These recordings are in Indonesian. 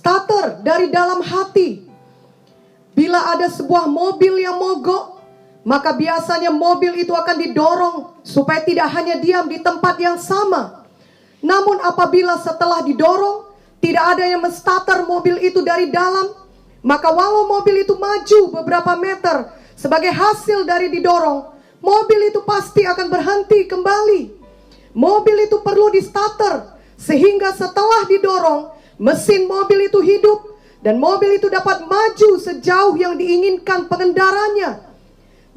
Starter dari dalam hati. Bila ada sebuah mobil yang mogok, maka biasanya mobil itu akan didorong supaya tidak hanya diam di tempat yang sama. Namun apabila setelah didorong, tidak ada yang menstarter mobil itu dari dalam, maka walau mobil itu maju beberapa meter sebagai hasil dari didorong, mobil itu pasti akan berhenti kembali. Mobil itu perlu di starter, sehingga setelah didorong, mesin mobil itu hidup, dan mobil itu dapat maju sejauh yang diinginkan pengendaranya.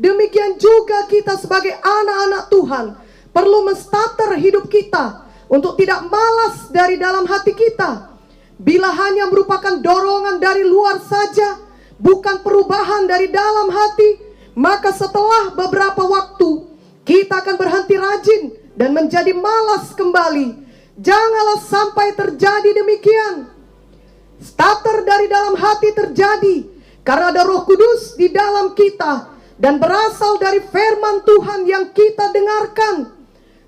Demikian juga kita sebagai anak-anak Tuhan perlu menstarter hidup kita untuk tidak malas dari dalam hati kita. Bila hanya merupakan dorongan dari luar saja, bukan perubahan dari dalam hati, maka setelah beberapa waktu kita akan berhenti rajin dan menjadi malas kembali. Janganlah sampai terjadi demikian. Starter dari dalam hati terjadi karena ada Roh Kudus di dalam kita dan berasal dari firman Tuhan yang kita dengarkan.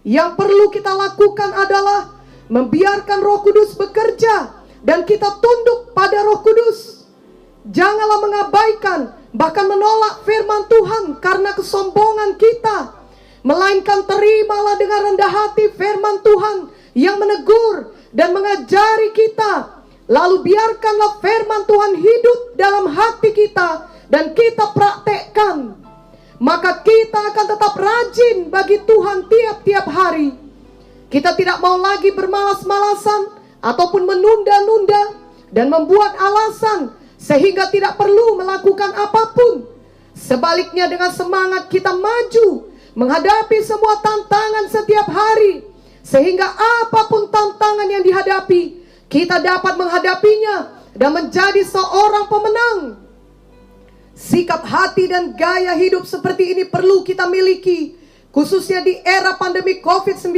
Yang perlu kita lakukan adalah membiarkan Roh Kudus bekerja dan kita tunduk pada Roh Kudus. Janganlah mengabaikan, bahkan menolak firman Tuhan karena kesombongan kita, melainkan terimalah dengan rendah hati firman Tuhan yang menegur dan mengajari kita. Lalu biarkanlah firman Tuhan hidup dalam hati kita dan kita praktekkan. Maka kita akan tetap rajin bagi Tuhan tiap-tiap hari. Kita tidak mau lagi bermalas-malasan ataupun menunda-nunda dan membuat alasan sehingga tidak perlu melakukan apapun. Sebaliknya dengan semangat kita maju menghadapi semua tantangan setiap hari, sehingga apapun tantangan yang dihadapi, kita dapat menghadapinya dan menjadi seorang pemenang. Sikap hati dan gaya hidup seperti ini perlu kita miliki, khususnya di era pandemi COVID-19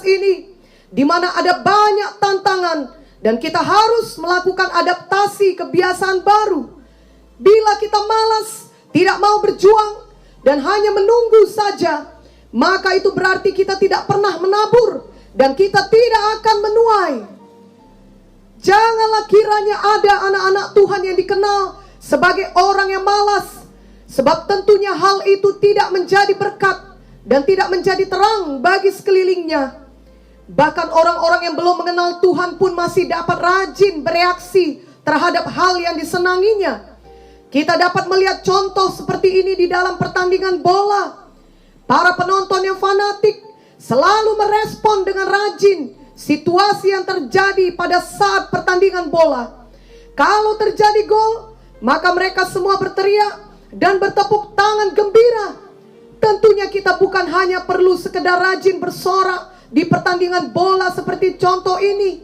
ini, di mana ada banyak tantangan dan kita harus melakukan adaptasi kebiasaan baru. Bila kita malas, tidak mau berjuang, dan hanya menunggu saja, maka itu berarti kita tidak pernah menabur dan kita tidak akan menuai. Janganlah kiranya ada anak-anak Tuhan yang dikenal sebagai orang yang malas, sebab tentunya hal itu tidak menjadi berkat dan tidak menjadi terang bagi sekelilingnya. Bahkan orang-orang yang belum mengenal Tuhan pun masih dapat rajin bereaksi terhadap hal yang disenanginya. Kita dapat melihat contoh seperti ini di dalam pertandingan bola. Para penonton yang fanatik selalu merespon dengan rajin situasi yang terjadi pada saat pertandingan bola. Kalau terjadi gol, maka mereka semua berteriak dan bertepuk tangan gembira. Tentunya kita bukan hanya perlu sekedar rajin bersorak di pertandingan bola seperti contoh ini,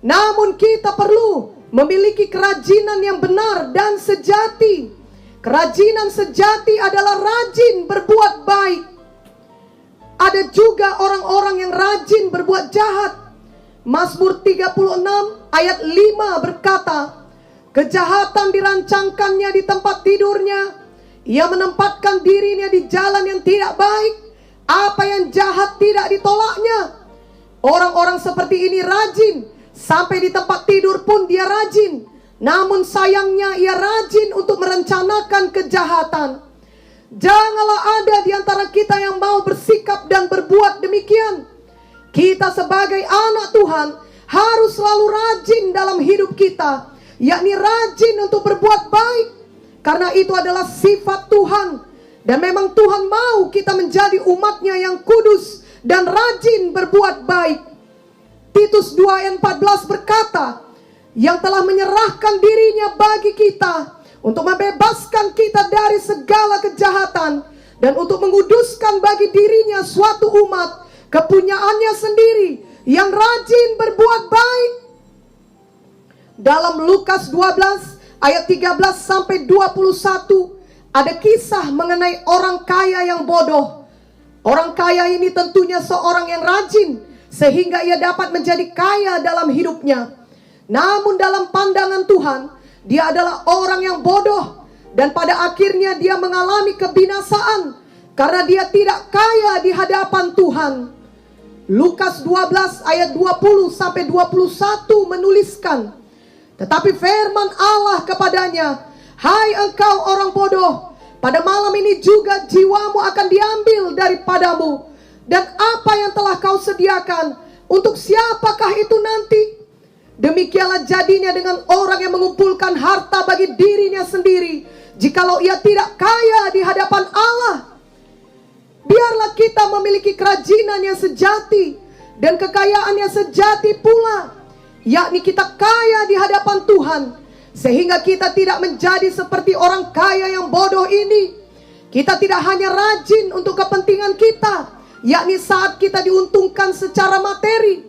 namun kita perlu memiliki kerajinan yang benar dan sejati. Kerajinan sejati adalah rajin berbuat baik. Ada juga orang-orang yang rajin berbuat jahat. Mazmur 36 ayat 5 berkata, kejahatan dirancangkannya di tempat tidurnya, ia menempatkan dirinya di jalan yang tidak baik, apa yang jahat tidak ditolaknya. Orang-orang seperti ini rajin, sampai di tempat tidur pun dia rajin. Namun sayangnya ia rajin untuk merencanakan kejahatan. Janganlah ada di antara kita yang mau bersikap dan berbuat demikian. Kita sebagai anak Tuhan harus selalu rajin dalam hidup kita, yakni rajin untuk berbuat baik, karena itu adalah sifat Tuhan. Dan memang Tuhan mau kita menjadi umatnya yang kudus dan rajin berbuat baik. Titus 2 ayat 14 berkata, yang telah menyerahkan dirinya bagi kita untuk membebaskan kita dari segala kejahatan dan untuk menguduskan bagi dirinya suatu umat kepunyaannya sendiri yang rajin berbuat baik. Dalam Lukas 12 ayat 13 sampai 21 ada kisah mengenai orang kaya yang bodoh. Orang kaya ini tentunya seorang yang rajin sehingga ia dapat menjadi kaya dalam hidupnya. Namun dalam pandangan Tuhan, dia adalah orang yang bodoh, dan pada akhirnya dia mengalami kebinasaan karena dia tidak kaya di hadapan Tuhan. Lukas 12 ayat 20 sampai 21 menuliskan, Tetapi firman Allah kepadanya, "Hai engkau orang bodoh, pada malam ini juga jiwamu akan diambil daripadamu. Dan apa yang telah kau sediakan, untuk siapakah itu nanti?" Demikianlah jadinya dengan orang yang mengumpulkan harta bagi dirinya sendiri, jikalau ia tidak kaya di hadapan Allah. Biarlah kita memiliki kerajinan yang sejati dan kekayaan yang sejati pula, yakni kita kaya di hadapan Tuhan, sehingga kita tidak menjadi seperti orang kaya yang bodoh ini. Kita tidak hanya rajin untuk kepentingan kita, yakni saat kita diuntungkan secara materi,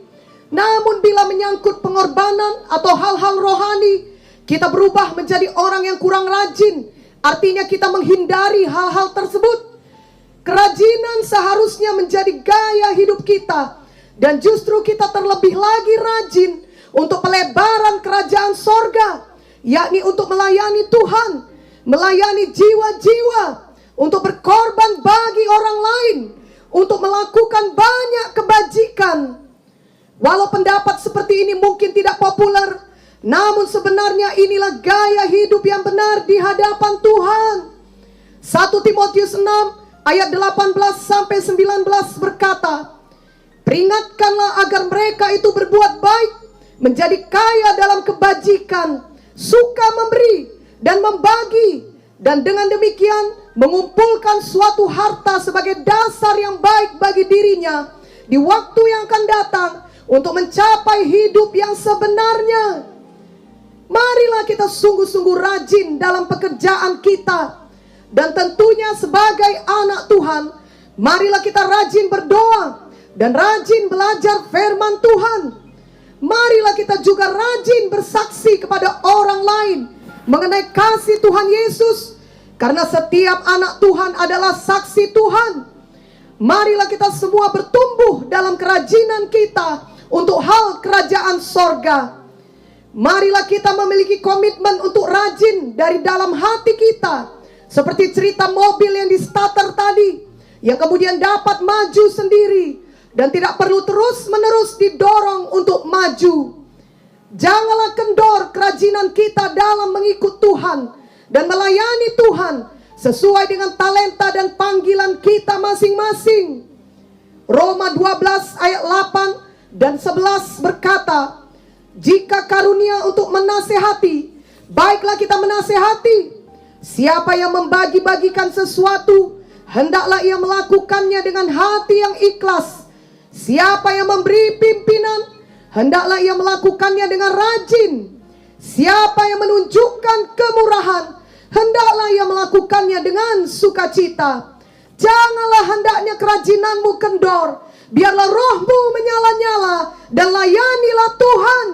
namun bila menyangkut pengorbanan atau hal-hal rohani, kita berubah menjadi orang yang kurang rajin. Artinya kita menghindari hal-hal tersebut. Kerajinan seharusnya menjadi gaya hidup kita, dan justru kita terlebih lagi rajin untuk pelebaran kerajaan sorga, yakni untuk melayani Tuhan, melayani jiwa-jiwa, untuk berkorban bagi orang lain, untuk melakukan banyak kebajikan. Walau pendapat seperti ini mungkin tidak populer, namun sebenarnya inilah gaya hidup yang benar di hadapan Tuhan. 1 Timotius 6 ayat 18 sampai 19 berkata, "Peringatkanlah agar mereka itu berbuat baik, menjadi kaya dalam kebajikan, suka memberi dan membagi, dan dengan demikian mengumpulkan suatu harta sebagai dasar yang baik bagi dirinya di waktu yang akan datang, untuk mencapai hidup yang sebenarnya." Marilah kita sungguh-sungguh rajin dalam pekerjaan kita. Dan tentunya sebagai anak Tuhan, marilah kita rajin berdoa dan rajin belajar firman Tuhan. Marilah kita juga rajin bersaksi kepada orang lain mengenai kasih Tuhan Yesus, karena setiap anak Tuhan adalah saksi Tuhan. Marilah kita semua bertumbuh dalam kerajinan kita untuk hal kerajaan sorga. Marilah kita memiliki komitmen untuk rajin dari dalam hati kita, seperti cerita mobil yang di starter tadi, yang kemudian dapat maju sendiri dan tidak perlu terus-menerus didorong untuk maju. Janganlah kendor kerajinan kita dalam mengikut Tuhan dan melayani Tuhan sesuai dengan talenta dan panggilan kita masing-masing. Roma 12 ayat 8 dan 11 berkata, "Jika karunia untuk menasehati, baiklah kita menasehati. Siapa yang membagi-bagikan sesuatu, hendaklah ia melakukannya dengan hati yang ikhlas. Siapa yang memberi pimpinan, hendaklah ia melakukannya dengan rajin. Siapa yang menunjukkan kemurahan, hendaklah ia melakukannya dengan sukacita. Janganlah hendaknya kerajinanmu kendor, biarlah rohmu menyala-nyala dan layanilah Tuhan."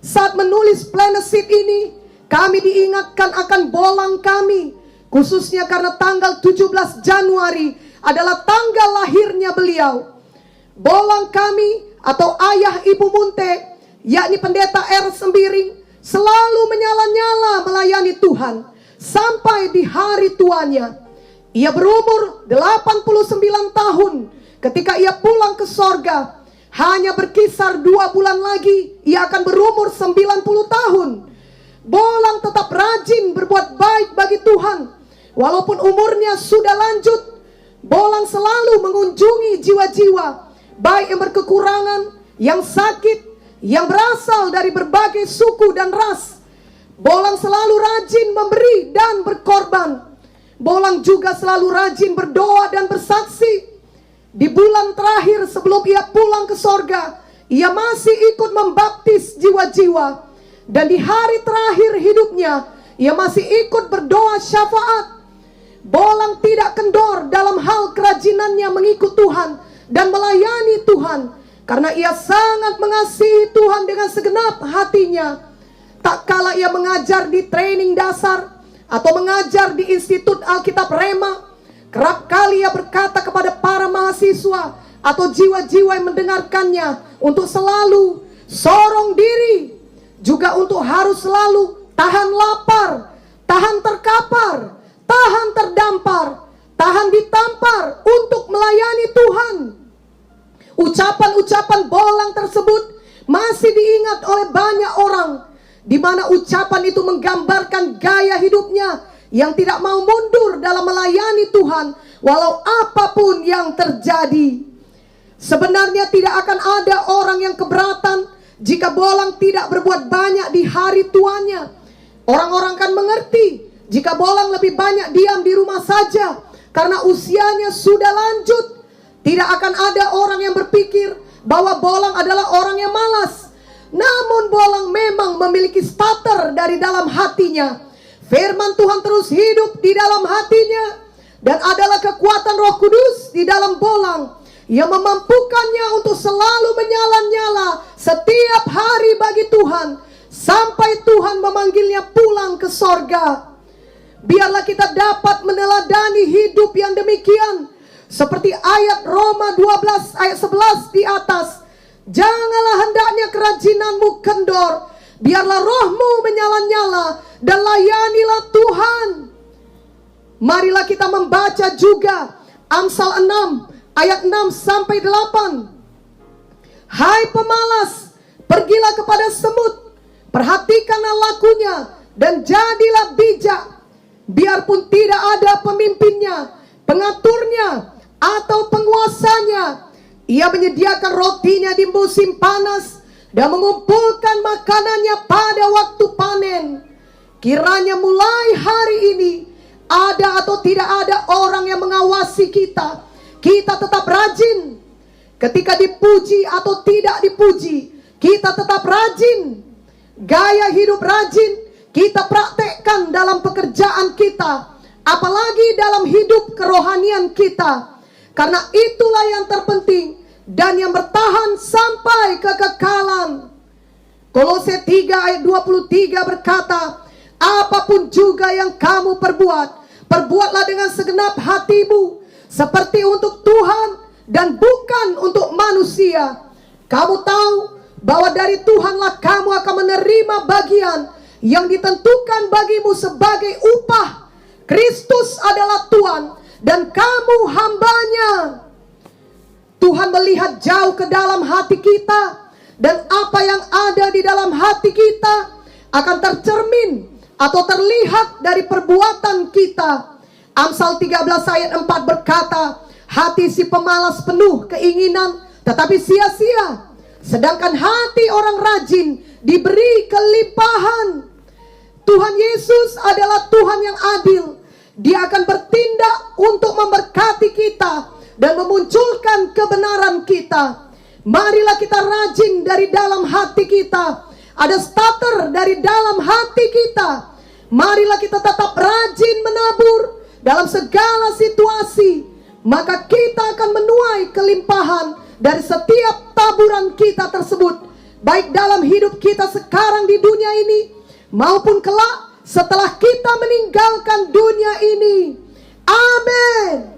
Saat menulis playlist ini, kami diingatkan akan bolang kami, khususnya karena tanggal 17 Januari adalah tanggal lahirnya beliau. Bolang kami atau ayah ibu Munte, yakni pendeta R. Sembiring, selalu menyala-nyala melayani Tuhan sampai di hari tuanya. Ia berumur 89 tahun ketika ia pulang ke sorga. Hanya berkisar 2 bulan lagi ia akan berumur 90 tahun. Bolang tetap rajin berbuat baik bagi Tuhan. Walaupun umurnya sudah lanjut, Bolang selalu mengunjungi jiwa-jiwa, baik yang berkekurangan, yang sakit, yang berasal dari berbagai suku dan ras. Bolang selalu rajin memberi dan berkorban. Bolang juga selalu rajin berdoa dan bersaksi. Di bulan terakhir sebelum ia pulang ke sorga, ia masih ikut membaptis jiwa-jiwa. Dan di hari terakhir hidupnya, ia masih ikut berdoa syafaat. Bolang tidak kendor dalam hal kerajinannya mengikut Tuhan dan melayani Tuhan, karena ia sangat mengasihi Tuhan dengan segenap hatinya. Tak kala ia mengajar di training dasar atau mengajar di Institut Alkitab Rema, kerap kali ia berkata kepada para mahasiswa atau jiwa-jiwa yang mendengarkannya untuk selalu sorong diri, juga untuk harus selalu tahan lapar, tahan terkapar, tahan terdampar, tahan ditampar untuk melayani Tuhan. Ucapan-ucapan Bolang tersebut masih diingat oleh banyak orang di mana ucapan itu menggambarkan gaya hidupnya yang tidak mau mundur dalam melayani Tuhan walau apapun yang terjadi. Sebenarnya tidak akan ada orang yang keberatan jika Bolang tidak berbuat banyak di hari tuanya. Orang-orang kan mengerti jika Bolang lebih banyak diam di rumah saja karena usianya sudah lanjut. Tidak akan ada orang yang berpikir bahwa Bolang adalah orang yang malas. Namun Bolang memang memiliki starter dari dalam hatinya. Firman Tuhan terus hidup di dalam hatinya, dan adalah kekuatan Roh Kudus di dalam Bolang yang memampukannya untuk selalu menyala-nyala setiap hari bagi Tuhan sampai Tuhan memanggilnya pulang ke sorga. Biarlah kita dapat meneladani hidup yang demikian seperti ayat Roma 12 ayat 11 di atas. Janganlah hendaknya kerajinanmu kendor, biarlah rohmu menyala-nyala dan layanilah Tuhan. Marilah kita membaca juga Amsal 6 ayat 6 sampai 8. Hai pemalas, pergilah kepada semut, perhatikanlah lakunya dan jadilah bijak. Biarpun tidak ada pemimpinnya, pengaturnya, atau penguasanya, ia menyediakan rotinya di musim panas dan mengumpulkan makanannya pada waktu panen. Kiranya mulai hari ini, ada atau tidak ada orang yang mengawasi kita, kita tetap rajin. Ketika dipuji atau tidak dipuji, kita tetap rajin. Gaya hidup rajin kita praktekkan dalam pekerjaan kita, apalagi dalam hidup kerohanian kita. Karena itulah yang terpenting dan yang bertahan sampai kekekalan. Kolose 3 ayat 23 berkata, apapun juga yang kamu perbuat, perbuatlah dengan segenap hatimu, seperti untuk Tuhan dan bukan untuk manusia. Kamu tahu bahwa dari Tuhanlah kamu akan menerima bagian yang ditentukan bagimu sebagai upah. Kristus adalah Tuhan dan kamu hambanya. Tuhan melihat jauh ke dalam hati kita, dan apa yang ada di dalam hati kita akan tercermin atau terlihat dari perbuatan kita. Amsal 13 ayat 4 berkata, hati si pemalas penuh keinginan tetapi sia-sia, sedangkan hati orang rajin diberi kelimpahan. Tuhan Yesus adalah Tuhan yang adil. Dia akan bertindak untuk memberkati kita dan memunculkan kebenaran kita. Marilah kita rajin dari dalam hati kita. Ada starter dari dalam hati kita. Marilah kita tetap rajin menabur dalam segala situasi. Maka kita akan menuai kelimpahan dari setiap taburan kita tersebut, baik dalam hidup kita sekarang di dunia ini maupun kelak setelah kita meninggalkan dunia ini. Amin.